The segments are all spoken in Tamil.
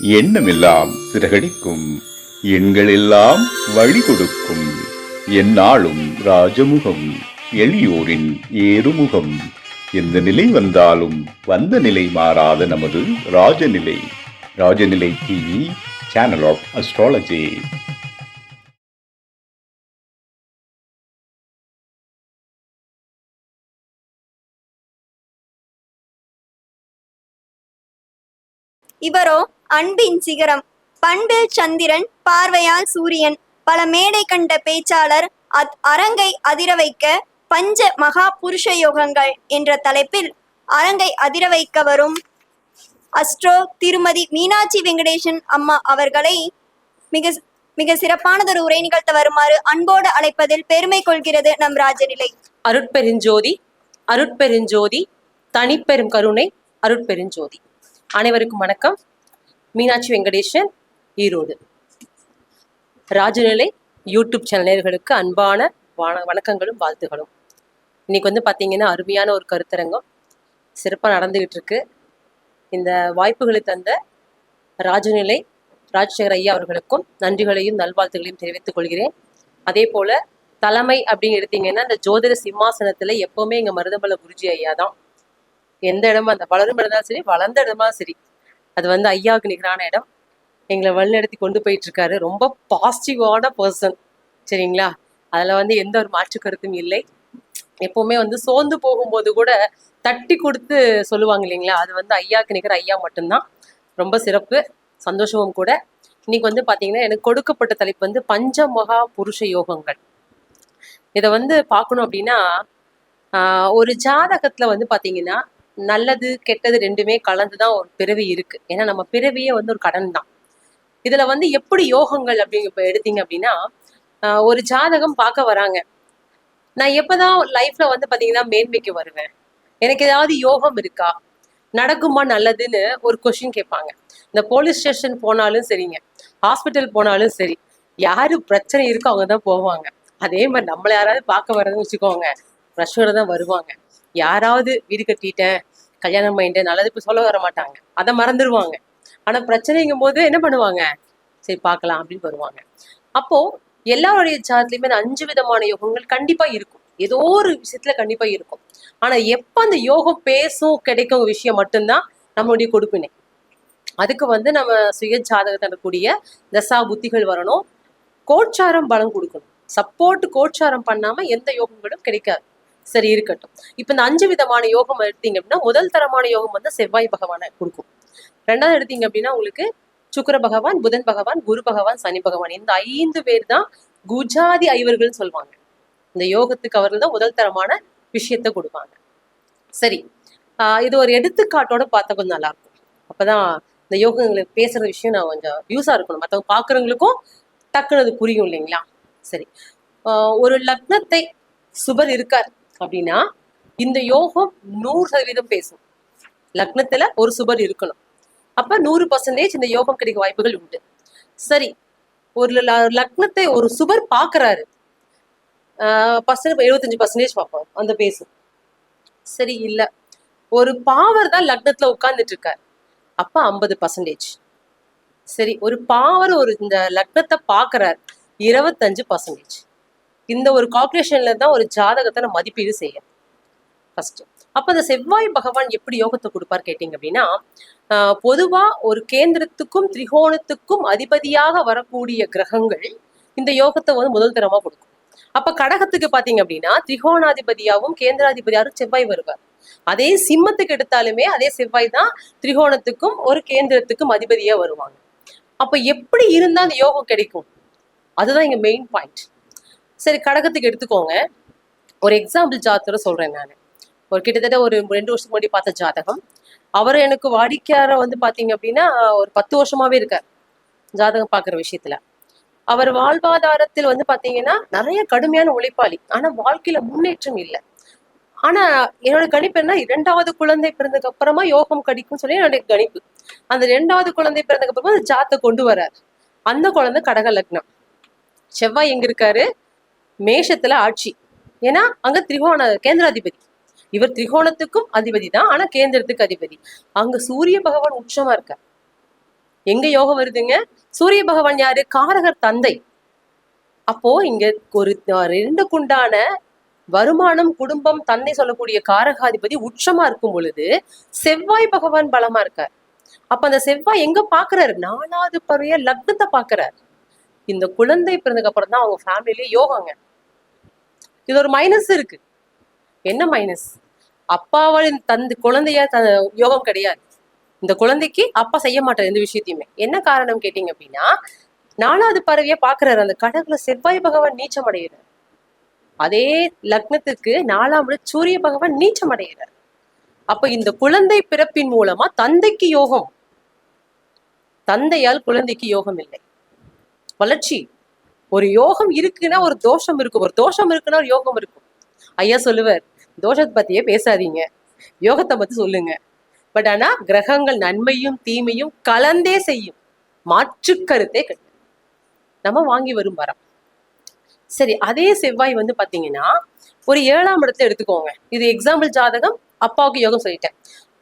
எண்ணமெல்லாம் சிறகடிக்கும், எண்களெல்லாம் வழி கொடுக்கும், எந்நாளும் ராஜமுகம், எளியோரின் ஏறுமுகம். எந்த நிலை வந்தாலும் வந்த நிலை மாறாத நமது Rajanilai. Rajanilai TV, channel of astrology. இவரோ அன்பின் சிகரம், பண்பில் சந்திரன், பார்வையால் சூரியன், பல மேடை கண்ட பேச்சாளர், அரங்கை அதிர வைக்க பஞ்ச மகா புருஷ யோகங்கள் என்ற தலைப்பில் அரங்கை அதிர வைக்க வரும் அஸ்ட்ரோ திருமதி மீனாட்சி வெங்கடேசன் அம்மா அவர்களை மிக மிக சிறப்பானதொரு உரை நிகழ்த்த வருமாறு அன்போடு அழைப்பதில் பெருமை கொள்கிறது நம் ராஜநிலை. அருட்பெருஞ்சோதி, அருட்பெருஞ்சோதி, தனிப்பெரும் கருணை, அருட்பெருஞ்சோதி. அனைவருக்கும் வணக்கம். மீனாட்சி வெங்கடேசன், ஈரோடு. ராஜநிலை யூடியூப் சேனல் நேயர்களுக்கு அன்பான வணக்கங்களும் வாழ்த்துகளும். இன்னைக்கு பார்த்தீங்கன்னா அருமையான ஒரு கருத்தரங்கம் சிறப்பாக நடந்துகிட்டு இருக்கு. இந்த வாய்ப்புகளை தந்த ராஜநிலை ராஜசேகர் ஐயா அவர்களுக்கும் நன்றிகளையும் நல்வாழ்த்துகளையும் தெரிவித்துக் கொள்கிறேன். அதே போல தலைமை அப்படின்னு எடுத்தீங்கன்னா இந்த ஜோதிட சிம்மாசனத்துல எப்பவுமே எங்க மருதமலை குருஜி ஐயா தான். எந்த இடமா அந்த வளரும் இடமா சரி, வளர்ந்த இடமா சரி, அது ஐயாவுக்கு நிகரான இடம். எங்களை வழிநடத்தி கொண்டு போயிட்டு இருக்காரு. ரொம்ப பாசிட்டிவான பர்சன், சரிங்களா? அதுல எந்த ஒரு மாற்று கருத்தும் இல்லை. எப்பவுமே சோர்ந்து போகும்போது கூட தட்டி கொடுத்து சொல்லுவாங்க இல்லைங்களா, அது ஐயாவுக்கு நிகர் ஐயா மட்டும்தான். ரொம்ப சிறப்பு, சந்தோஷமும் கூட. இன்னைக்கு பாத்தீங்கன்னா எனக்கு கொடுக்கப்பட்ட தலைப்பு பஞ்சமகா புருஷ யோகங்கள். இதை பார்க்கணும் அப்படின்னா ஒரு ஜாதகத்துல பாத்தீங்கன்னா நல்லது கெட்டது ரெண்டுமே கலந்துதான் ஒரு பிறவி இருக்கு. ஏன்னா நம்ம பிறவியே ஒரு கடன் தான். இதுல எப்படி யோகங்கள் அப்படிங்க எடுத்தீங்க அப்படின்னா, ஒரு ஜாதகம் பார்க்க வராங்க. நான் எப்பதான் லைஃப்ல பாத்தீங்கன்னா மேன்மைக்கு வருவேன், எனக்கு ஏதாவது யோகம் இருக்கா, நடக்குமா நல்லதுன்னு ஒரு கொஸ்டின் கேட்பாங்க. இந்த போலீஸ் ஸ்டேஷன் போனாலும் சரிங்க, ஹாஸ்பிட்டல் போனாலும் சரி, யாரு பிரச்சனை இருக்கோ அவங்க தான் போவாங்க. அதே மாதிரி நம்மள யாராவது பார்க்க வர்றதுன்னு வச்சுக்கோங்க, பிரச்சனை தான் வருவாங்க. யாராவது வீடு கட்டிட்டேன், கல்யாணம் பண்ணிட்டேன், நல்லது இப்ப சொல்ல வர மாட்டாங்க, அதை மறந்துடுவாங்க. ஆனா பிரச்சனைங்கும் போது என்ன பண்ணுவாங்க, சரி பார்க்கலாம் அப்படின்னு வருவாங்க. அப்போ எல்லாருடைய ஜாதத்துலயுமே அந்த 5 விதமான யோகங்கள் கண்டிப்பா இருக்கும், ஏதோ ஒரு விஷயத்துல கண்டிப்பா இருக்கும். ஆனா எப்ப அந்த யோகம் பேசும் கிடைக்கும் விஷயம் மட்டும்தான் நம்மளுடைய கொடுப்பினை. அதுக்கு நம்ம சுய ஜாதகத்தை கூடிய தசா புத்திகள் வரணும், கோட்சாரம் பலம் கொடுக்கணும். சப்போர்ட் கோட்சாரம் பண்ணாம எந்த யோகங்களும் கிடைக்காது. சரி, இருக்கட்டும். இப்ப இந்த 5 விதமான யோகம் எடுத்தீங்க அப்படின்னா, முதல் தரமான யோகம் செவ்வாய் பகவானை கொடுக்கும். ரெண்டாவது எடுத்தீங்க அப்படின்னா உங்களுக்கு சுக்கிர பகவான், புதன் பகவான், குரு பகவான், சனி பகவான், இந்த 5 பேர் தான் குஜாதி ஐவர்கள் சொல்லுவாங்க. இந்த யோகத்துக்கு அவர்கள் தான் முதல் தரமான விஷயத்த கொடுப்பாங்க. சரி, இது ஒரு எடுத்துக்காட்டோட பார்த்தா கொஞ்சம் நல்லா இருக்கும். அப்பதான் இந்த யோகங்களுக்கு பேசுற விஷயம் நான் கொஞ்சம் யூஸா இருக்கணும், மற்றவங்க பாக்குறவங்களுக்கும் டக்குனு அது புரியும் இல்லைங்களா? சரி, ஒரு லக்னத்தை சுபர் இருக்கார் அப்படின்னா இந்த யோகம் 100% பேசும். லக்னத்துல ஒரு சுபர் இருக்கணும், அப்ப 100% இந்த யோகம் கிடைக்க வாய்ப்புகள் உண்டு. சரி, ஒரு லக்னத்தை ஒரு சுபர் பாக்குறாரு, 75% பார்ப்போம், அந்த பேசும். சரி, இல்ல ஒரு பாவர் தான் லக்னத்துல உட்கார்ந்துட்டு இருக்காரு, அப்ப 50%. சரி, ஒரு பாவர் இந்த லக்னத்தை பாக்குறாரு, 25%. இந்த ஒரு கால்குலேஷன்ல தான் ஒரு ஜாதகத்தை நம்ம மதிப்பீடு செய்ய ஃபர்ஸ்ட். அப்ப இந்த செவ்வாய் பகவான் எப்படி யோகத்தை கொடுப்பார் கேட்டீங்க அப்படின்னா, பொதுவா ஒரு கேந்திரத்துக்கும் திரிகோணத்துக்கும் அதிபதியாக வரக்கூடிய கிரகங்கள் இந்த யோகத்தை முதல் தரமா கொடுக்கும். அப்ப கடகத்துக்கு பாத்தீங்க அப்படின்னா திரிகோணாதிபதியாகவும் கேந்திராதிபதியாகவும் செவ்வாய் வருவார். அதே சிம்மத்துக்கு எடுத்தாலுமே அதே செவ்வாய் தான் திரிகோணத்துக்கும் ஒரு கேந்திரத்துக்கும் அதிபதியா வருவாங்க. அப்ப எப்படி இருந்தா அந்த யோகம் கிடைக்கும், அதுதான் இங்க மெயின் பாயிண்ட். சரி, கடகத்துக்கு எடுத்துக்கோங்க. ஒரு எக்ஸாம்பிள் ஜாதகத்தை சொல்றேன் நான். ஒரு கிட்டத்தட்ட ஒரு 2 வருஷத்துக்கு முன்னாடி பார்த்த ஜாதகம். அவர் எனக்கு வாடிக்கையார பாத்தீங்க அப்படின்னா ஒரு 10 வருஷமாவே இருக்கார் ஜாதகம் பாக்குற விஷயத்துல. அவர் வாழ்வாதாரத்தில் பாத்தீங்கன்னா நிறைய கடுமையான உழைப்பாளி, ஆனா வாழ்க்கையில முன்னேற்றம் இல்லை. ஆனா என்னோட கணிப்பு என்ன, 2வது குழந்தை பிறந்ததுக்கு அப்புறமா யோகம் கிடைக்கும் சொல்லி என்னுடைய கணிப்பு. அந்த 2வது குழந்தை பிறந்ததுக்கு அப்புறமா அந்த ஜாதகத்தை கொண்டு வர்றார். அந்த குழந்தை கடக லக்னம். செவ்வாய் எங்க இருக்காரு, மேஷத்துல ஆட்சி. ஏன்னா அங்க திரிகோண கேந்திராதிபதி. இவர் திரிகோணத்துக்கும் அதிபதி தான், ஆனா கேந்திரத்துக்கு அதிபதி. அங்க சூரிய பகவான் உச்சமா இருக்கார். எங்க யோகம் வருதுங்க? சூரிய பகவான் யாரு? காரகர் தந்தை. அப்போ இங்க ஒரு 2க்குண்டான வருமானம், குடும்பம், தந்தை சொல்லக்கூடிய காரகாதிபதி உச்சமா இருக்கும் பொழுது செவ்வாய் பகவான் பலமா இருக்கார். அப்ப அந்த செவ்வாய் எங்க பாக்குறாரு? 4வது பருவ லக்னத்தை பாக்குறாரு. இந்த குழந்தை பிறந்ததுக்கு அப்புறம் தான் அவங்க ஃபேமிலியிலே யோகாங்க. இது ஒரு மைனஸ் இருக்கு. என்ன மைனஸ்? அப்பாவால் குழந்தைய யோகம் கிடையாது. இந்த குழந்தைக்கு அப்பா செய்ய மாட்டார் எந்த விஷயத்தையுமே. என்ன காரணம் கேட்டீங்க அப்படின்னா, 4வது பறவையா பாக்குறாரு. அந்த கடவுள செவ்வாய் பகவான் நீச்சம் அடைகிறார். அதே லக்னத்துக்கு 4ஆம் இடம் சூரிய பகவான் நீச்சம் அடைகிறார். அப்ப இந்த குழந்தை பிறப்பின் மூலமா தந்தைக்கு யோகம், தந்தையால் குழந்தைக்கு யோகம் இல்லை. வளர்ச்சி. ஒரு யோகம் இருக்குன்னா ஒரு தோஷம் இருக்கும், ஒரு தோஷம் இருக்குன்னா ஒரு யோகம் இருக்கும். ஐயா சொல்லுவார், தோஷத்தை பத்தியே பேசாதீங்க, யோகத்தை பத்தி சொல்லுங்க. பட் ஆனா கிரகங்கள் நன்மையும் தீமையும் கலந்தே செய்யும், மாற்று கருத்தே கிடையாது. நம்ம வாங்கி வரும் வரம். சரி, அதே செவ்வாய் பாத்தீங்கன்னா ஒரு 7ஆம் இடத்தை எடுத்துக்கோங்க. இது எக்ஸாம்பிள் ஜாதகம், அப்பாவுக்கு யோகம் சொல்லிட்டேன்.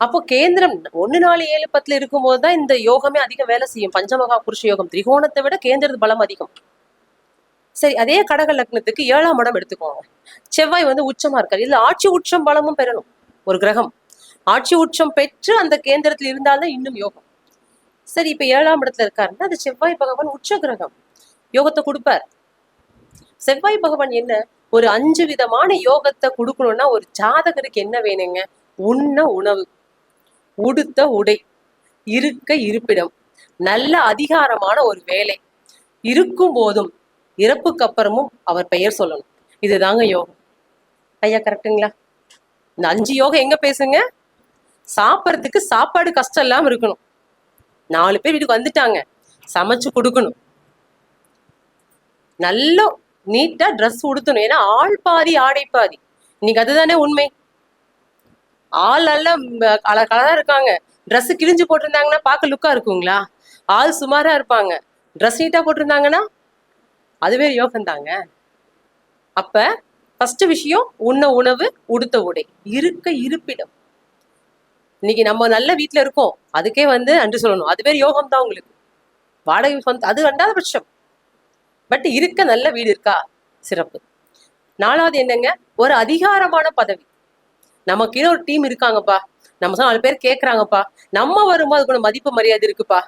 அப்போ கேந்திரம் 1 4 7 10 இருக்கும் போதுதான் இந்த யோகமே அதிகம் வேலை செய்யும். பஞ்சமகா புருஷ யோகம் திரிகோணத்தை விட கேந்திரத்து பலம் அதிகம். சரி, அதே கடக லக்னத்துக்கு 7ஆம் இடம் எடுத்துக்கோங்க. செவ்வாய் உச்சமா இருக்காரு. இதுல ஆட்சி உச்சம் பலமும் பெறணும். ஒரு கிரகம் ஆட்சி உச்சம் பெற்று அந்த கேந்திரத்தில் இருந்தால்தான் இன்னும் யோகம். சரி, இப்ப 7ஆம் இடத்துல இருக்காருன்னா அது செவ்வாய் பகவான் உச்ச கிரகம், யோகத்தை கொடுப்பார். செவ்வாய் பகவான் என்ன ஒரு 5 விதமான யோகத்தை கொடுக்கணும்னா ஒரு ஜாதகருக்கு என்ன வேணுங்க? உண்ண உணவு, உடுத்த உடை, இருக்க இருப்பிடம், நல்ல அதிகாரமான ஒரு வேலை, இருக்கும் போதும் இறப்புக்கு அப்புறமும் அவர் பெயர் சொல்லணும். இதுதாங்க யோகம். ஐயா கரெக்டுங்களா? இந்த 5 யோகம் எங்க பேசுங்க? சாப்பிட்றதுக்கு சாப்பாடு கஷ்டம் இல்லாம இருக்கணும். 4 பேர் வீட்டுக்கு வந்துட்டாங்க, சமைச்சு கொடுக்கணும். நல்ல நீட்டா ட்ரெஸ் உடுத்தணும். ஏன்னா ஆள் பாதி ஆடை பாதி. இன்னைக்கு அதுதானே உண்மை. ஆள் எல்லாம் கலரா இருக்காங்க, ட்ரெஸ் கிழிஞ்சு போட்டிருந்தாங்கன்னா பார்க்க லுக்கா இருக்குங்களா? ஆள் சுமாரா இருப்பாங்க, ட்ரெஸ் நீட்டா போட்டிருந்தாங்கன்னா அதுவே யோகம் தாங்க. அப்ப ஃபர்ஸ்ட் விஷயம் உண்ண உணவு, உடுத்த உடை, இருக்க இருப்பிடம். இன்னைக்கு நம்ம நல்ல வீட்டுல இருக்கோம், அதுக்கே அன்று சொல்லணும், அதுவே யோகம் தான் உங்களுக்கு. வாடகை அது 2வது பட்சம். பட் இருக்க நல்ல வீடு இருக்கா, சிறப்பு. 4வது என்னங்க? ஒரு அதிகாரமான பதவி. நமக்கு ஒரு டீம் இருக்காங்கப்பா, நம்ம 4 பேர் கேட்கறாங்கப்பா, நம்ம வரும்போது கூட மதிப்பு மரியாதை இருக்குப்பா.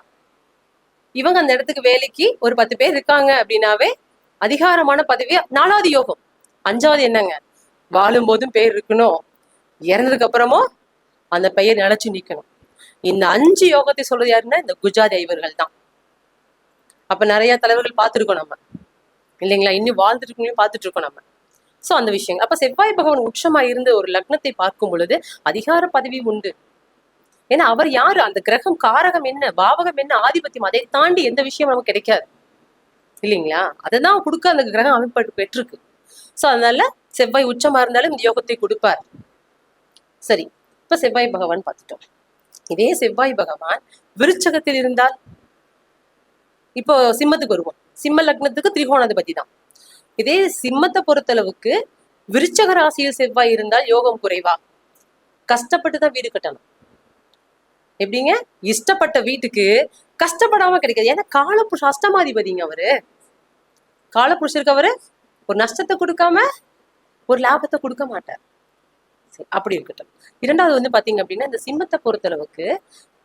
இவங்க அந்த இடத்துக்கு வேலைக்கு ஒரு 10 பேர் இருக்காங்க அப்படின்னாவே அதிகாரமான பதவி 4வது யோகம். 5வது என்னங்க? வாழும் போதும் பேர் இருக்கணும், இறந்ததுக்கு அப்புறமும் அந்த பெயர் நினைச்சு நிக்கணும். இந்த 5 யோகத்தை சொல்றது யாருன்னா இந்த குஜாதி ஐவர்கள் தான். அப்ப நிறைய தலைவர்கள் பார்த்துருக்கோம் நம்ம, இல்லைங்களா? இன்னும் வாழ்ந்துட்டு இருக்கவங்களையும் பார்த்துட்டு இருக்கோம் நம்ம. சோ அந்த விஷயம். அப்ப செவ்வாய் பகவான் உச்சமா இருந்து ஒரு லக்னத்தை பார்க்கும் பொழுது அதிகார பதவி உண்டு. ஏன்னா அவர் யாரு? அந்த கிரகம் காரகம் என்ன, பாவகம் என்ன, ஆதிபத்தியம், அதை தாண்டி எந்த விஷயம் நமக்கு கிடைக்காது, இல்லைங்களா? அதைதான் கொடுக்க அந்த கிரகம் அமைப்பு பெற்றிருக்கு. சோ அதனால செவ்வாய் உச்சமா இருந்தாலும் இந்த யோகத்தை கொடுப்பார். சரி, இப்ப செவ்வாய் பகவான் பார்த்துட்டோம். இதே செவ்வாய் பகவான் விருச்சகத்தில் இருந்தால், இப்போ சிம்மத்துக்கு வருவோம். சிம்ம லக்னத்துக்கு திரிகோணாதிபதி தான். இதே சிம்மத்தை பொறுத்தளவுக்கு விருச்சக ராசியில் செவ்வாய் இருந்தால் யோகம் குறைவா? கஷ்டப்பட்டுதான் வீடு கட்டணும். எப்படிங்க? இஷ்டப்பட்ட வீட்டுக்கு கஷ்டப்படாம கிடைக்காது. ஏன்னா காலப்புருஷ அஷ்டமாதிபதிங்க அவரு. காலப்புருஷருக்கு அவரு ஒரு நஷ்டத்தை கொடுக்காம ஒரு லாபத்தை கொடுக்க மாட்டார். அப்படி இருக்கட்டும். 2வது பாத்தீங்க அப்படின்னா இந்த சிம்மத்தை பொறுத்தளவுக்கு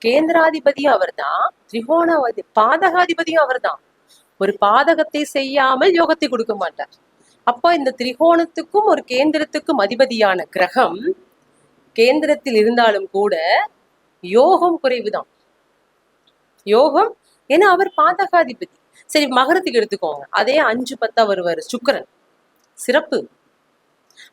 கேந்திராதிபதியும் அவர் தான், திரிகோணாதிபதி பாதகாதிபதியும் அவர் தான். ஒரு பாதகத்தை செய்யாமல் யோகத்தை கொடுக்க மாட்டார். அப்போ இந்த திரிகோணத்துக்கும் ஒரு கேந்திரத்துக்கும் அதிபதியான கிரகம் கேந்திரத்தில் இருந்தாலும் கூட யோகம் குறைவுதான். யோகம், ஏன்னா அவர் பாதகாதிபதி. சரி, மகரத்துக்கு எடுத்துக்கோங்க. அதே 5 10 வருவாரு சுக்கிரன், சிறப்பு.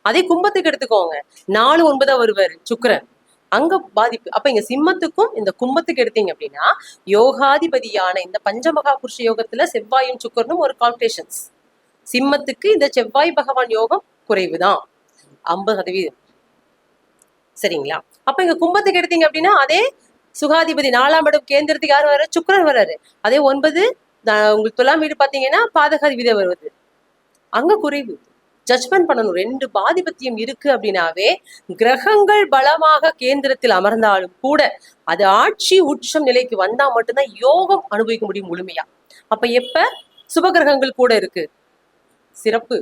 அதே கும்பத்துக்கு எடுத்துக்கோங்க, 4 9 வருவாரு சுக்கிரன், அங்க பாதிப்பு. அப்ப இங்க சிம்மத்துக்கும் இந்த கும்பத்துக்கு எடுத்தீங்க அப்படின்னா யோகாதிபதியான இந்த பஞ்சமகா புருஷ யோகத்துல செவ்வாயும் சுக்கரனும் ஒரு காம்படிஷன்ஸ். சிம்மத்துக்கு இந்த செவ்வாய் பகவான் யோகம் குறைவுதான், 50%. சரிங்களா? அப்ப இங்க கும்பத்துக்கு எடுத்தீங்க அப்படின்னா அதே சுகாதிபதி 4ஆம் இடம் கேந்திரத்துக்கு யார் வர்றாரு? சுக்கிரன் வர்றாரு. அதே 9 உங்களுக்கு 9ஆம் வீடு பாத்தீங்கன்னா பாதகாதிபதி வருவது, அங்க குறைவு. ஜட்ஜ்மெண்ட் பண்ணணும். 2 பாதிபத்தியம் இருக்கு அப்படின்னாவே கிரகங்கள் பலமாக கேந்திரத்தில் அமர்ந்தாலும் கூட அது ஆட்சி உச்சம் நிலைக்கு வந்தா மட்டும்தான் யோகம் அனுபவிக்க முடியும் முழுமையா. அப்ப எப்ப சுபகிரகங்கள் கூட இருக்கு, சிறப்பு,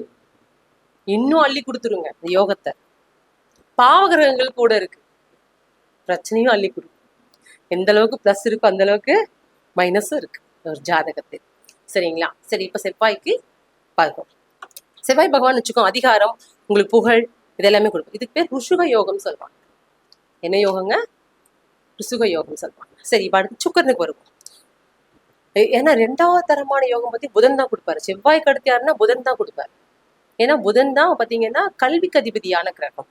இன்னும் அள்ளி கொடுத்துருங்க இந்த யோகத்தை. பாவகிரகங்கள் கூட இருக்கு, பிரச்சனையும் அள்ளி கொடுக்கும். எந்த அளவுக்கு பிளஸ் இருக்கோ அந்த அளவுக்கு மைனஸும் இருக்கு ஒரு ஜாதகத்தில். சரிங்களா? சரி, இப்ப செவ்வாய்க்கு பார்ப்போம். செவ்வாய் பகவான் வச்சுக்கோ, அதிகாரம், உங்களுக்கு புகழ், இதெல்லாமே கொடுக்கும். இதுக்கு பேர் ருஷுக யோகம் சொல்லுவாங்க. என்ன யோகங்க? ருசுக யோகம் சொல்லுவாங்க. சரி, இப்ப அடுத்து சுக்கரனுக்கு வருவோம். ஏன்னா 2வது தரமான யோகம் பத்தி புதன் தான் கொடுப்பாரு. செவ்வாய்க்கு அடுத்து யாருன்னா புதன் தான் கொடுப்பாரு. ஏன்னா புதன் தான் பாத்தீங்கன்னா கல்விக்கு அதிபதியான கிரகம்.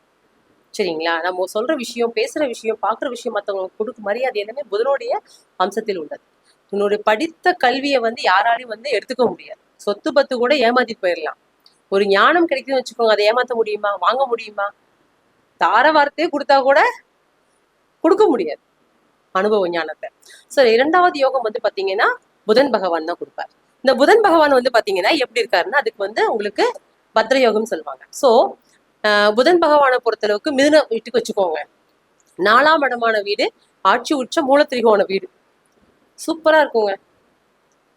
சரிங்களா? நம்ம சொல்ற விஷயம், பேசுற விஷயம், பாக்குற விஷயம், மற்றவங்களுக்கு கொடுக்கும் மரியாதை எல்லாமே புதனுடைய அம்சத்தில் உள்ளது. உன்னுடைய படித்த கல்வியை யாராலையும் எடுத்துக்க முடியாது. சொத்து பத்து கூட ஏமாத்திட்டு போயிடலாம். ஒரு ஞானம் கிடைக்குதுன்னு வச்சுக்கோங்க, அதை ஏமாத்த முடியுமா? வாங்க முடியுமா? தார வார்த்தையே கொடுத்தா கூட கொடுக்க முடியாது அனுபவ ஞானத்தை. சரி, 2வது யோகம் பாத்தீங்கன்னா புதன் பகவான் தான் கொடுப்பார். இந்த புதன் பகவான் பாத்தீங்கன்னா எப்படி இருக்காருன்னா, அதுக்கு உங்களுக்கு பத்ர யோகம் சொல்லுவாங்க. சோ புதன் பகவானை பொறுத்தளவுக்கு மிதுன வீட்டுக்கு வச்சுக்கோங்க. 4ஆம் இடமான வீடு ஆட்சி உச்ச மூலத்திரிகோண வீடு, சூப்பரா இருக்குங்க,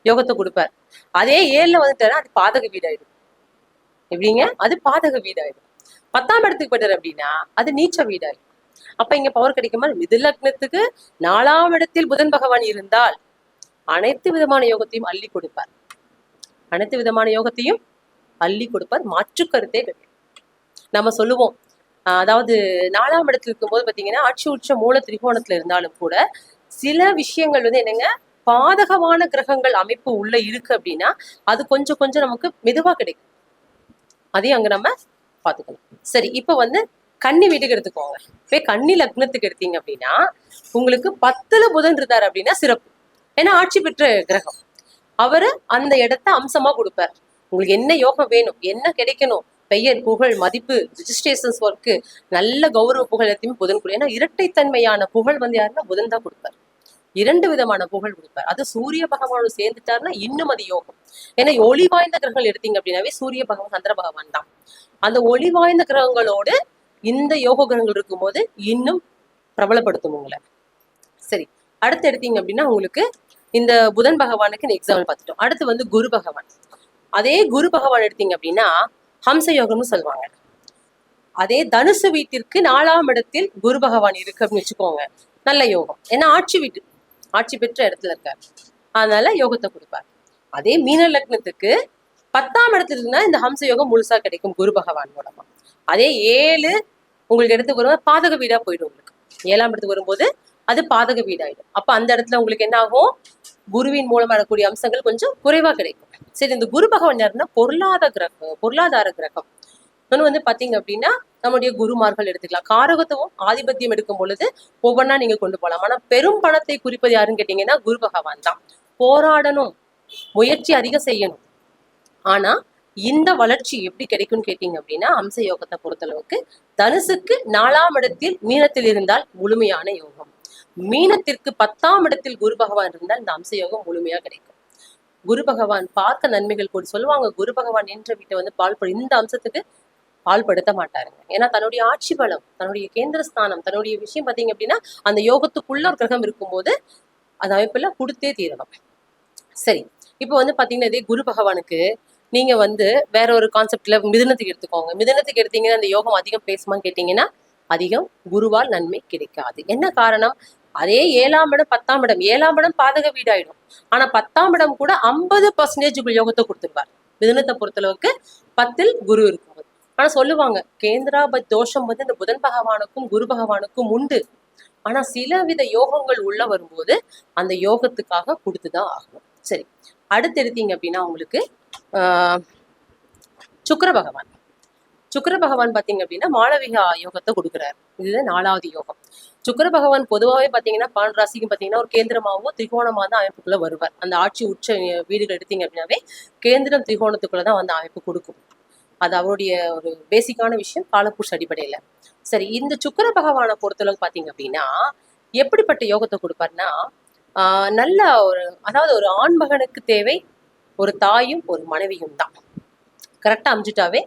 யோகத்தை கொடுப்பார். அதே 7ல வந்துட்டாரு, அது பாதக வீடாயிடும். எப்படிங்க? அது பாதக வீடாயிடும். 10ஆம் இடத்துக்கு போயிட்டாரு அப்படின்னா அது நீச்ச வீடாயிடும். அப்ப இங்க பவர் கிடைக்குமா? மிதுன லக்னத்துக்கு 4ஆம் இடத்தில் புதன் பகவான் இருந்தால் அனைத்து விதமான யோகத்தையும் அள்ளி கொடுப்பார். அனைத்து விதமான யோகத்தையும் அள்ளி கொடுப்பார், மாற்று கருத்தே கிடையாது. நம்ம சொல்லுவோம், அதாவது 4ஆம் இடத்துல இருக்கும்போது பாத்தீங்கன்னா ஆட்சி உச்ச மூல திரிகோணத்துல இருந்தாலும் கூட சில விஷயங்கள் என்னங்க, பாதகமான கிரகங்கள் அமைப்பு உள்ள இருக்கு அப்படின்னா அது கொஞ்சம் கொஞ்சம் நமக்கு மெதுவா கிடைக்கும். அதையும் அங்க நம்ம பாத்துக்கணும். சரி, இப்ப கன்னி வீட்டுக்கு எடுத்துக்கோங்க. இப்ப கன்னி லக்னத்துக்கு எடுத்தீங்க அப்படின்னா உங்களுக்கு 10ல புதன் இருந்தாரு அப்படின்னா சிறப்பு. ஏன்னா ஆட்சி பெற்ற கிரகம், அவரு அந்த இடத்த அம்சமா கொடுப்பார். உங்களுக்கு என்ன யோகம் வேணும், என்ன கிடைக்கணும், பெயர், புகழ், மதிப்பு, ரிஜிஸ்ட்ரேஷன்ஸ் ஒர்க்கு, நல்ல கௌரவ புகழ் எல்லாத்தையுமே புதன் கொடு. ஏன்னா இரட்டைத்தன்மையான புகழ் யாருன்னா புதன் தான் கொடுப்பார். 2 விதமான புகழ் கொடுப்பார். அது சூரிய பகவானோட சேர்ந்துட்டாருன்னா இன்னும் அது யோகம். ஏன்னா ஒளி வாய்ந்த கிரகங்கள் எடுத்தீங்க அப்படின்னாவே சூரிய பகவான், சந்திர பகவான் தான். அந்த ஒளி வாய்ந்த கிரகங்களோடு இந்த யோக கிரகங்கள் இருக்கும்போது இன்னும் பிரபலப்படுத்தும் உங்களை. சரி, அடுத்து எடுத்தீங்க அப்படின்னா உங்களுக்கு இந்த புதன் பகவானுக்கு எக்ஸாம்பிள் பார்த்துட்டோம். அடுத்து குரு பகவான். அதே குரு பகவான் எடுத்தீங்க அப்படின்னா ஹம்ச யோகம்னு சொல்லுவாங்க. அதே தனுசு வீட்டிற்கு 4ஆம் இடத்தில் குரு பகவான் இருக்கு அப்படின்னு வச்சுக்கோங்க, நல்ல யோகம். ஏன்னா ஆட்சி வீட்டு, ஆட்சி பெற்ற இடத்துல இருக்காரு, அதனால யோகத்தை கொடுப்பார். அதே மீன லக்னத்துக்கு 10ஆம் இடத்துல இருக்குன்னா இந்த ஹம்ச யோகம் முழுசா கிடைக்கும் குரு பகவான் மூலமா. அதே 7 உங்களுக்கு இடத்துக்கு வரும்போது பாதக வீடா போயிடும். உங்களுக்கு 7ஆம் இடத்துக்கு வரும்போது அது பாதக வீடாயிடும். அப்ப அந்த இடத்துல உங்களுக்கு என்ன ஆகும், குருவின் மூலமா வரக்கூடிய அம்சங்கள் கொஞ்சம் குறைவா கிடைக்கும். சரி, இந்த குரு பகவான் யாருன்னா பொருளாதார கிரகம். இன்னொன்னு பாத்தீங்க அப்படின்னா நம்முடைய குருமார்கள் எடுத்துக்கலாம். காரகத்துவம் ஆதிபத்தியம் எடுக்கும் பொழுது ஒவ்வொன்றா நீங்க கொண்டு போகலாம். ஆனா பெரும் பணத்தை குறிப்பது யாருன்னு கேட்டீங்கன்னா குரு பகவான் தான். போராடணும், முயற்சி அதிகம் செய்யணும். ஆனா இந்த வளர்ச்சி எப்படி கிடைக்கும்னு கேட்டீங்க அப்படின்னா அம்ச யோகத்தை பொறுத்தளவுக்கு தனுசுக்கு 4ஆம் இடத்தில் மீனத்தில் இருந்தால் முழுமையான யோகம். மீனத்திற்கு 10ஆம் இடத்தில் குரு பகவான் இருந்தால் இந்த அம்ச யோகம் முழுமையா கிடைக்கும். குரு பகவான் பார்க்க நன்மைகள் கூட சொல்லுவாங்க. குரு பகவான் என்ற வீட்டை இந்த அம்சத்துக்கு பால்படுத்த மாட்டாருங்க. ஏன்னா தன்னுடைய ஆட்சி பலம், தன்னுடைய கேந்திரஸ்தானம், தன்னுடைய விஷயம் பாத்தீங்க அப்படின்னா அந்த யோகத்துக்குள்ள ஒரு கிரகம் இருக்கும்போது அந்த அமைப்புல கொடுத்தே தீரணும். சரி, இப்போ பாத்தீங்கன்னா இதே குரு பகவானுக்கு நீங்க வேற ஒரு கான்செப்ட்ல மிதுனத்துக்கு எடுத்துக்கோங்க. மிதுனத்துக்கு எடுத்தீங்கன்னா அந்த யோகம் அதிகம் பேசுமான்னு கேட்டீங்கன்னா அதிகம் குருவால் நன்மை கிடைக்காது. என்ன காரணம்? அதே 7ஆம் இடம் 10ஆம் இடம், 7ஆம் இடம் பாதக வீடாயிடும். ஆனா 10ஆம் இடம் கூட 50% யோகத்தை கொடுத்துருப்பார். மிதுனத்தை பொறுத்தளவுக்கு 10ல் குரு இருக்கும்போது. ஆனா சொல்லுவாங்க கேந்திராபத் தோஷம் இந்த புதன் பகவானுக்கும் குரு பகவானுக்கும் உண்டு. ஆனா சிலவித யோகங்கள் உள்ள வரும்போது அந்த யோகத்துக்காக கொடுத்துதான் ஆகணும். சரி, அடுத்து எடுத்தீங்க அப்படின்னா உங்களுக்கு சுக்கிர பகவான். சுக்கிர பகவான் பாத்தீங்க அப்படின்னா மாளவிகா யோகத்தை கொடுக்குறாரு. இதுதான் 4வது யோகம். சுக்கிர பகவான் பொதுவாகவே பாத்தீங்கன்னா 12 ராசிக்கும் பாத்தீங்கன்னா ஒரு கேந்திரமாவோ திரிகோணமா தான் அமைப்புக்குள்ள வருவார். அந்த ஆட்சி உச்ச வீடுகள் எடுத்தீங்க அப்படின்னாவே கேந்திரம் திரிகோணத்துக்குள்ளதான் அமைப்பு கொடுக்கும். அது அவருடைய ஒரு பேசிக்கான விஷயம் காலப்புருஷ அடிப்படையில. சரி, இந்த சுக்கிர பகவானை பொறுத்தளவுக்கு பாத்தீங்க அப்படின்னா எப்படிப்பட்ட யோகத்தை கொடுப்பாருன்னா நல்ல அதாவது ஒரு ஆண் மகனுக்கு தேவை ஒரு தாயும் ஒரு மனைவியும் தான். கரெக்டா அமைஞ்சிட்டாவே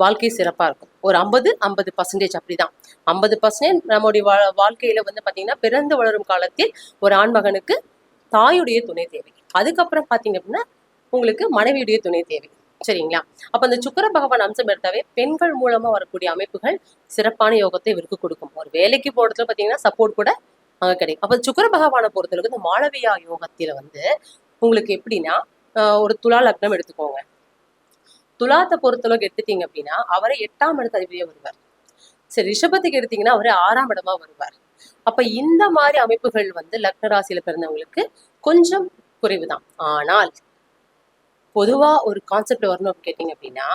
வாழ்க்கை சிறப்பா இருக்கும். ஒரு 50-50% அப்படிதான். 50% நம்முடைய வாழ்க்கையில வந்து பாத்தீங்கன்னா பிறந்து வளரும் காலத்தில் ஒரு ஆண்மகனுக்கு தாயுடைய துணை தேவை. அதுக்கப்புறம் பாத்தீங்க அப்படின்னா உங்களுக்கு மனைவியுடைய துணை தேவை. சரிங்களா? அப்ப அந்த சுக்கிர பகவான் அம்சம் எடுத்தாவே பெண்கள் மூலமா வரக்கூடிய அமைப்புகள் சிறப்பான யோகத்தை இவருக்கு கொடுக்கும். ஒரு வேலைக்கு போறதுல பாத்தீங்கன்னா சப்போர்ட் கூட அங்க கிடைக்கும். அப்ப சுக்கிர பகவானை பொறுத்தளவுக்கு இந்த மாளவியா யோகத்தில வந்து உங்களுக்கு எப்படின்னா ஒரு துலா லக்னம் எடுத்துக்கோங்க. துலாத்தை பொறுத்தளவுக்கு எடுத்துட்டீங்க அப்படின்னா அவரை 8ஆம் இடத்து அதிபதியா வருவார். சரி, ரிஷபத்துக்கு எடுத்தீங்கன்னா அவரு 6ஆம் இடமா வருவார். அப்ப இந்த மாதிரி அமைப்புகள் வந்து லக்ன ராசியில பிறந்தவங்களுக்கு கொஞ்சம் குறைவுதான். ஆனால் பொதுவா ஒரு கான்செப்ட் வரணும் அப்படின்னு கேட்டீங்க அப்படின்னா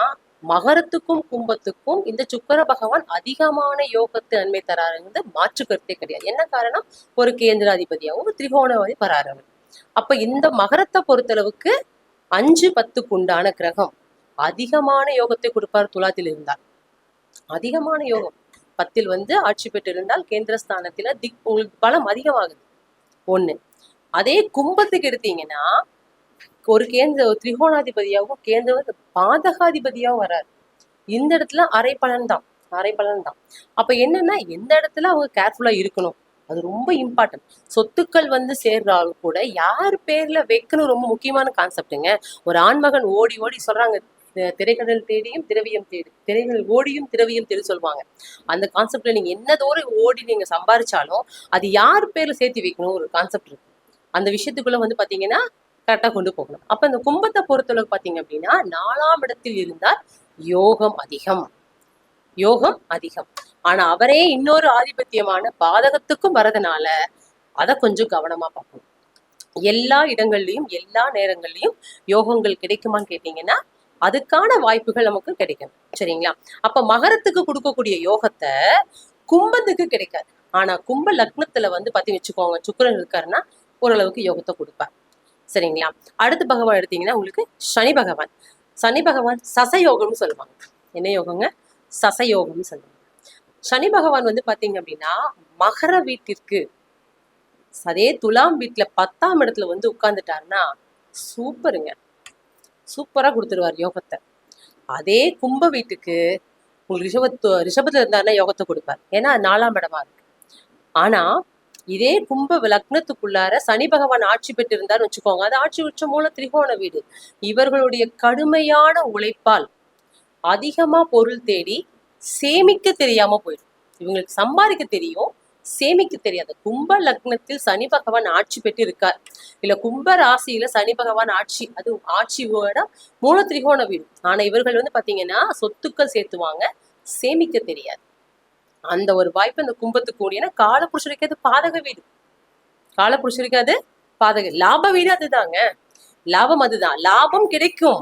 மகரத்துக்கும் கும்பத்துக்கும் இந்த சுக்கிர பகவான் அதிகமான யோகத்து நன்மை தராருங்கிறது மாற்று கருத்தே கிடையாது. என்ன காரணம்? ஒரு கேந்திராதிபதியாகவும் ஒரு திரிகோணவாதி வராரு. அப்ப இந்த மகரத்தை பொறுத்தளவுக்கு 5-10க்கு உண்டான கிரகம் அதிகமான யோகத்தை கொடுப்பார். துலாத்தில் இருந்தால் அதிகமான யோகம் 10ல் வந்து ஆட்சி பெற்று இருந்தால் கேந்திரஸ்தானத்துல உங்களுக்கு பலம் அதிகமாகுது. ஒண்ணு. அதே கும்பத்துக்கு எடுத்தீங்கன்னா ஒரு திரிகோணாதிபதியாகவும் கேந்திர பாதகாதிபதியாகவும் வராரு. இந்த இடத்துல அரை பலன் தான். அப்ப என்னன்னா எந்த இடத்துல அவங்க கேர்ஃபுல்லா இருக்கணும், அது ரொம்ப இம்பார்ட்டன்ட். சொத்துக்கள் வந்து சேர்றாலும் கூட யார் பேர்ல வைக்கணும் ரொம்ப முக்கியமான கான்செப்டுங்க. ஒரு ஆண்மகன் ஓடி ஓடி சொல்றாங்க திரைக்கடல் தேடியும் திரவியம் தேடி, திரைகள் ஓடியும் திரவியம் தேடி சொல்லுவாங்க. அந்த கான்செப்ட்ல நீங்க என்ன தூரம் ஓடி நீங்க சம்பாரிச்சாலும் அது யார் பேர்ல சேர்த்து வைக்கணும் ஒரு கான்செப்ட் இருக்கு. அந்த விஷயத்துக்குள்ள வந்து பாத்தீங்கன்னா கரெக்டா கொண்டு போகணும். அப்ப இந்த கும்பத்தை பொறுத்தளவுக்கு பாத்தீங்க அப்படின்னா 4ஆம் இடத்தில் இருந்தால் யோகம் அதிகம். ஆனா அவரே இன்னொரு ஆதிபத்தியமான பாதகத்துக்கும் வரதுனால அதை கொஞ்சம் கவனமா பார்க்கணும். எல்லா இடங்கள்லயும் எல்லா நேரங்கள்லயும் யோகங்கள் கிடைக்குமான்னு கேட்டீங்கன்னா அதுக்கான வாய்ப்புகள் நமக்கு கிடைக்கும். சரிங்களா? அப்ப மகரத்துக்கு கொடுக்கக்கூடிய யோகத்தை கும்பத்துக்கு கிடைக்காது. ஆனா கும்ப லக்னத்துல வந்து பத்தி வச்சுக்கோங்க, சுக்கிரன் இருக்காருன்னா ஓரளவுக்கு யோகத்தை கொடுப்பார். சரிங்களா? அடுத்த பகவான் எடுத்தீங்கன்னா உங்களுக்கு சனி பகவான் சசயோகம்னு சொல்லுவாங்க. என்ன யோகங்க? சசயோகம்னு சொல்லுவாங்க. சனி பகவான் வந்து பாத்தீங்க அப்படின்னா மகர வீட்டிற்கு அதே துலாம் வீட்டுல 10ஆம் இடத்துல வந்து உட்கார்ந்துட்டாருன்னா சூப்பரா கொடுத்துருவார் யோகத்தை. அதே கும்ப வீட்டுக்கு உங்களுக்கு ரிஷபத்துல இருந்தாருன்னா யோகத்தை கொடுப்பார். ஏன்னா 4ஆம் இடமா இருக்கு. ஆனா இதே கும்ப லக்னத்துக்குள்ளார சனி பகவான் ஆட்சி பெற்று இருந்தாருன்னு வச்சுக்கோங்க, அது ஆட்சி உச்ச மூல திரிகோண வீடு. இவர்களுடைய கடுமையான உழைப்பால் அதிகமா பொருள் தேடி சேமிக்க தெரியாம போயிடும். இவங்களுக்கு சம்பாதிக்க தெரியும், சேமிக்க தெரியாது. கும்ப லக்னத்தில் சனி பகவான் ஆட்சி பெற்று இருக்கார், இல்ல கும்ப ராசியில சனி பகவான் ஆட்சியோட மூல திரிகோண வீடு. ஆனா இவர்கள் வந்து பாத்தீங்கன்னா சொத்துக்கள் சேர்த்துவாங்க, சேமிக்க தெரியாது. அந்த ஒரு வாய்ப்பு இந்த கும்பத்துக்கு கூடிய காலபுருஷருக்கு அது பாதக வீடு. லாப வீடு அதுதாங்க. லாபம் அதுதான், லாபம் கிடைக்கும்.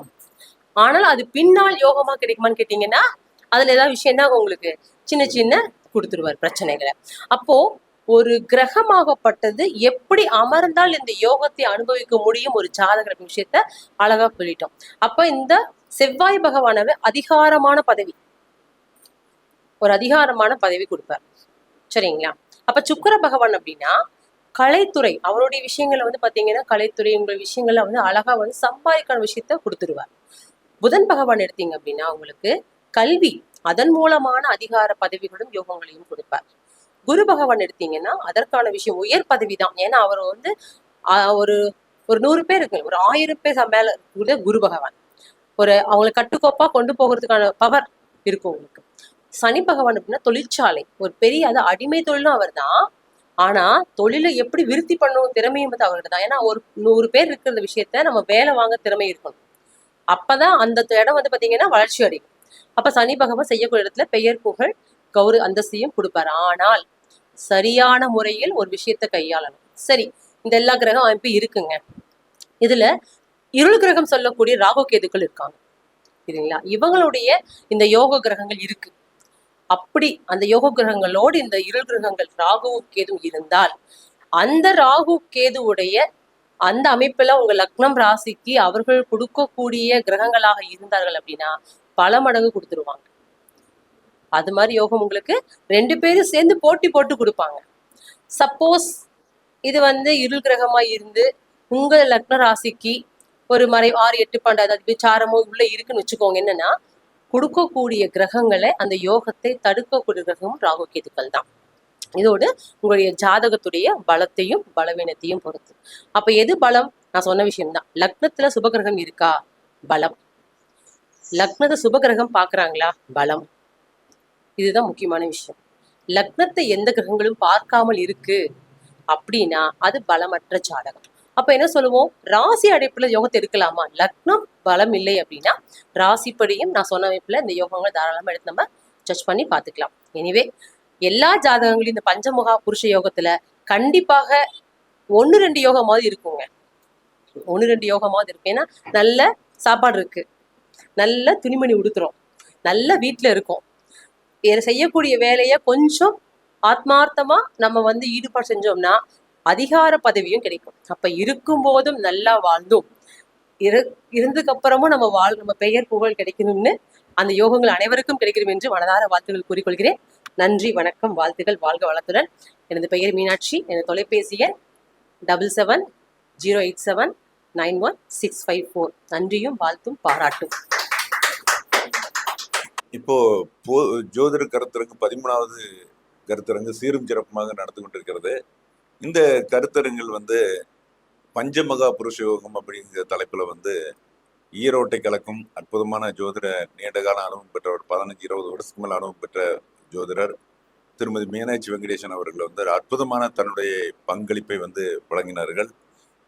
ஆனால் அது பின்னால் யோகமா கிடைக்குமான்னு கேட்டீங்கன்னா அதுல ஏதாவது விஷயம் தான் உங்களுக்கு சின்ன கொடுத்துருவார் பிரச்சனைகளை. அப்போ ஒரு கிரகமாகப்பட்டது எப்படி அமர்ந்தால் இந்த யோகத்தை அனுபவிக்க முடியும் ஒரு ஜாதக விஷயத்த அழகா சொல்லிட்டோம். அப்ப இந்த செவ்வாய் பகவானவே அதிகாரமான பதவி கொடுப்பார். சரிங்களா? அப்ப சுக்கிர பகவான் அப்படின்னா கலைத்துறை, அவருடைய விஷயங்களை வந்து பாத்தீங்கன்னா கலைத்துறை உங்களுடைய விஷயங்கள்ல வந்து அழகா வந்து சம்பாதிக்கான விஷயத்த கொடுத்துருவார். புதன் பகவான் எடுத்தீங்க அப்படின்னா உங்களுக்கு கல்வி, அதன் மூலமான அதிகார பதவிகளும் யோகங்களையும் கொடுப்பார். குரு பகவான் எடுத்தீங்கன்னா அதற்கான விஷயம் உயர் பதவி தான். ஏன்னா அவர் வந்து ஒரு 100 பேர் இருக்கு, ஒரு 1000 பேர் மேல குரு பகவான் அவங்களை கட்டுக்கோப்பா கொண்டு போகிறதுக்கான பவர் இருக்கும் உங்களுக்கு. சனி பகவான் அப்படின்னா தொழிற்சாலை, ஒரு பெரிய அது அடிமை தொழிலும் அவர் தான். ஆனா தொழிலை எப்படி விருத்தி பண்ணணும் திறமையும் வந்து அவர்கிட்ட தான். ஏன்னா ஒரு 100 பேர் இருக்கிற விஷயத்த நம்ம வேலை வாங்க திறமை இருக்கணும். அப்பதான் அந்த இடம் வந்து பாத்தீங்கன்னா வளர்ச்சி அடையும். அப்ப சனி பகவான் செய்யக்கூடிய இடத்துல பெயர் புகழ் கௌரவ அந்தஸ்தையும் கொடுப்பாரு. ஆனால் சரியான முறையில் ஒரு விஷயத்த கையாளணும். சரி, இந்த எல்லா கிரகம் அமைப்பு இருக்குங்க. இதுல இருள் கிரகம் சொல்லக்கூடிய ராகு கேதுக்கள் இருக்காங்க சரிங்களா? இவங்களுடைய இந்த யோக கிரகங்கள் இருக்கு. அப்படி அந்த யோக கிரகங்களோடு இந்த இருள் கிரகங்கள் ராகு கேது இருந்தால் அந்த ராகு கேதுவுடைய அந்த அமைப்புல உங்க லக்னம் ராசிக்கு அவர்கள் கொடுக்கக்கூடிய கிரகங்களாக இருந்தார்கள் அப்படின்னா பல மடங்கு கொடுத்துருவாங்க. அது மாதிரி யோகம் உங்களுக்கு 2 பேரும் சேர்ந்து போட்டி போட்டு கொடுப்பாங்க. சப்போஸ் இது வந்து இருள் கிரகமா இருந்து உங்க லக்ன ராசிக்கு ஒரு 6, 8, 12 சாரமோ உள்ள இருக்குன்னு வச்சுக்கோங்க. என்னன்னா கொடுக்கக்கூடிய கிரகங்களை, அந்த யோகத்தை தடுக்கக்கூடிய கிரகமும் ராகு கேதுக்கள் தான். இதோடு உங்களுடைய ஜாதகத்துடைய பலத்தையும் பலவீனத்தையும் பொறுத்து. அப்ப எது பலம்? நான் சொன்ன விஷயம்தான். லக்னத்துல சுபகிரகம் இருக்கா? பலம். லக்னத்தை சுபகிரகம் பாக்குறாங்களா? பலம். இதுதான் முக்கியமான விஷயம். லக்னத்தை எந்த கிரகங்களும் பார்க்காமல் இருக்கு அப்படின்னா அது பலமற்ற ஜாதகம். அப்ப என்ன சொல்லுவோம்? ராசி அடைப்புல யோகத்தை எடுக்கலாமா? லக்னம் பலம் இல்லை அப்படின்னா ராசிப்படியும் நான் சொன்ன அமைப்புல இந்த யோகங்களை தாராளமா எடுத்து நம்ம ஜட்ஜ் பண்ணி பார்த்துக்கலாம். எனிவே எல்லா ஜாதகங்களையும் இந்த பஞ்சமுகா புருஷ யோகத்துல கண்டிப்பாக 1-2 யோகமாவது இருக்குங்க. 1-2 யோகமாவது இருக்கு. ஏன்னா நல்ல சாப்பாடு இருக்கு, நல்ல துணிமணி உடுத்துறோம், நல்ல வீட்டுல இருக்கோம், செய்யக்கூடிய வேலைய கொஞ்சம் ஆத்மார்த்தமா நம்ம ஈடுபாடு செஞ்சோம்னா அதிகார பதவியும் கிடைக்கும். அப்ப இருக்கும் போதும் நல்லா வாழ்ந்தோம், இருந்ததுக்கு அப்புறமும் நம்ம பெயர் புகழ் கிடைக்கணும்னு அந்த யோகங்கள் அனைவருக்கும் கிடைக்கணும் என்று மனதார வாழ்த்துக்கள் கூறிக்கொள்கிறேன். நன்றி, வணக்கம், வாழ்த்துக்கள், வாழ்க வளத்துடன். எனது பெயர் மீனாட்சி. எனது தொலைபேசி எண் 7708791654. நன்றியும் வாழ்த்தும் பாராட்டும். இப்போ ஜோதிட கருத்தரங்கு 13வது கருத்தரங்கு சீரும் சிறப்புமாக நடந்து கொண்டிருக்கிறது. இந்த கருத்தரங்கில் பஞ்சமகா புருஷ யோகம் அப்படிங்கிற தலைப்புல ஈரோட்டை கலக்கும் அற்புதமான ஜோதிட நீண்டகால அனுபவம் பெற்றவர், 15-20 வருஷத்துக்கு மேல அனுபவம் பெற்ற ஜோதிடர் திருமதி மீனாட்சி வெங்கடேசன் அவர்கள் அற்புதமான தன்னுடைய பங்களிப்பை வழங்கினார்கள்.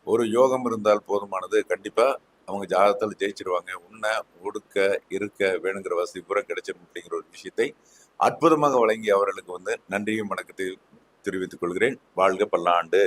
ஒரு யோகம் இருந்தால் போதுமானது, கண்டிப்பா அவங்க ஜாதகத்தில் ஜெயிச்சிருவாங்க. உண்ண ஒடுக்க இருக்க வேணுங்கிற வசதி பூரா கிடைச்சிடும் அப்படிங்கிற ஒரு விஷயத்தை அற்புதமாக வழங்கி அவர்களுக்கு நன்றியும் வணக்கத்தை தெரிவித்துக் கொள்கிறேன். வாழ்க பல்லாண்டு.